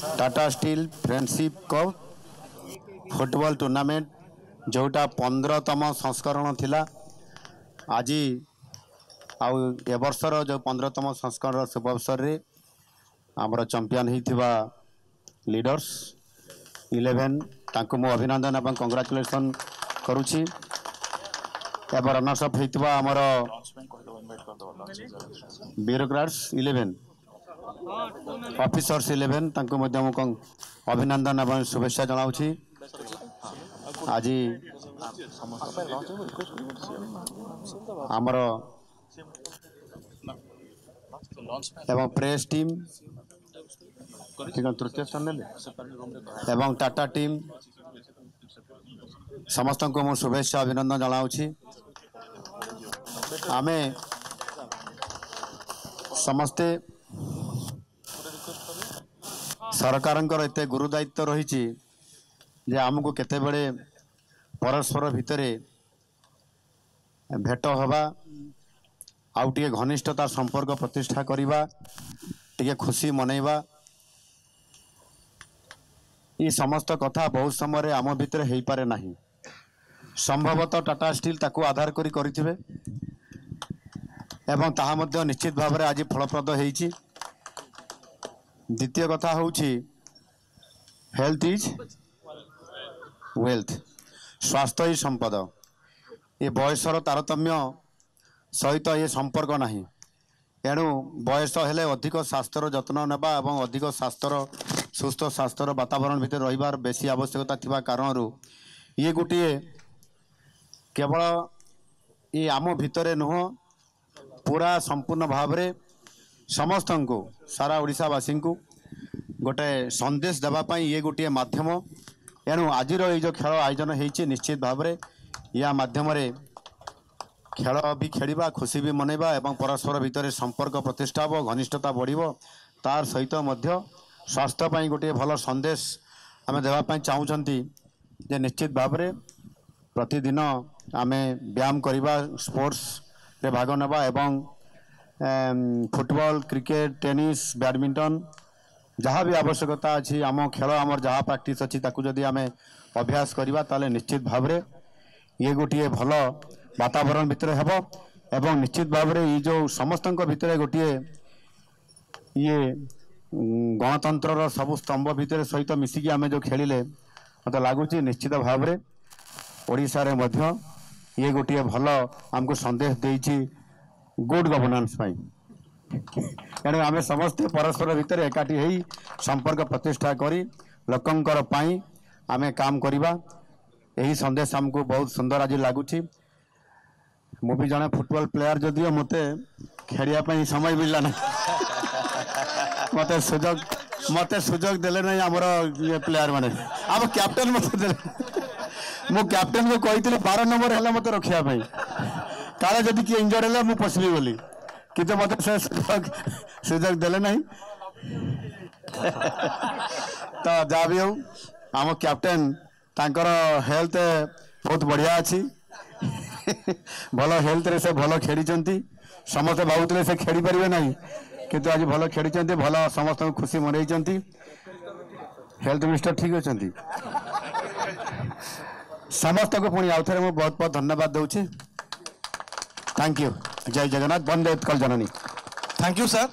Tata steel friendship cup football tournament जोटा 15तम संस्करण थिला आज ए वर्षर जो 15तम संस्करण शुभ अवसर रे आमर चैंपियन होइथिबा लीडर्स 11 तांको मो अभिनंदन एवं कंग्रेचुलेशन करूची एवं रनर्स अप होइथिबा आमर ब्यूरोक्रेट्स 11 ऑफिसर्स 11 तांको मध्य मु अभिनंदन एवं शुभेच्छा जनाउछी आज आमर एवं प्रेस टीम तृतीय स्थान एवं टाटा टीम समस्त को मु शुभेच्छा अभिनंदन जनाउछी आमे समस्ते सरकारंकर एते गुरुदायित्व रही जे आमको केते बड़े परस्पर भितरे भेट हवा आउटे घनिष्ठता संपर्क प्रतिष्ठा करवा टे खुशी मनइबा ये समस्त कथा बहुत समय आम भितर हो पारे ना संभवतः टाटा स्टील ताकू आधार करी करिथिबे एवं ताहा मध्य निश्चित भाव में आज फलप्रद होईची। द्वितीय कथा होची हेल्थ इज वेल्थ स्वास्थ्य ही संपद ये बयसर तारतम्य सहित ये संपर्क नहीं एणु बयस हेले अधिक स्वास्थ्यर जत्न नेबा एवं अधिक स्वास्थ्यर सुस्थ स्वास्थ्यर वातावरण भितर रहिबार बेसी आवश्यकता थिबा कारणरू ये गोटे केवल ये आम भितर नुह पूरा संपूर्ण भाव में समस्त को सारा ओडिशावासी को गोटे संदेश देवाई ये गोटे माध्यम एणु आज जो खेल आयोजन होती निश्चित भाव में या माध्यम खेल भी खेलवा खुशी भी मनइबा एवं परस्पर भितर संपर्क प्रतिष्ठा हो घनिष्ठता बढ़ो तार सहित मध्य स्वास्थ्य पर गोटे भल संदेश आम देवाई चाहूँगी जे निश्चित भाव में प्रतिदिन आम व्यायाम करवा स्पोर्ट्स रे भाग नेबा एवं फुटबॉल क्रिकेट टेनिस बैडमिंटन जहाँ भी आवश्यकता अच्छी आम खेल आमर जहाँ प्रैक्टिस अच्छी ताकू जदि आम अभ्यास करवा ताले निश्चित भाव में ये गोटे भल वातावरण भितर हेब एवं निश्चित भाव में ये जो समस्त भितर गोटे ये गणतंत्र सबु स्तंभ भितर सहित मिसिकी आम जो खेलिले मत लगुच निश्चित भाव में ओडिशा रे मध्य ये गोटे भल आमको संदेश देइछि गुड गवर्नेंस एणु आम समस्ते परस्पर भितर एकाठी हो संपर्क प्रतिष्ठा करी लोकंकर पाई आमे काम करवा यही संदेश आमको बहुत सुंदर आज लगुच मु भी जड़े फुटबॉल प्लेयर जदिव मत खेलिया समय मिलला ना मत सुजोग देले ना आमर प्लेयर माने आम कैप्टन मत मु कैप्टन को कही 12 नंबर है मत रखापी काले जदि किए इंजर्ड है मुझे पशबी बोली कि मत से सुजोग देले ना तो जहाँ भी हो आम कैप्टन तांकर हेल्थ बहुत बढ़िया अच्छी भल हेल्थ रे से भल खेली समस्त भावुले से खेली पारे ना किंतु आज भल खेली भल समस्त खुशी मनई हेल्थ मिनिस्टर ठीक अच्छा समस्त को पुणी आउ थे बहुत बहुत धन्यवाद दूसरी थैंक यू जय जगन्नाथ वंदे उत्कल जननी थैंक यू सर।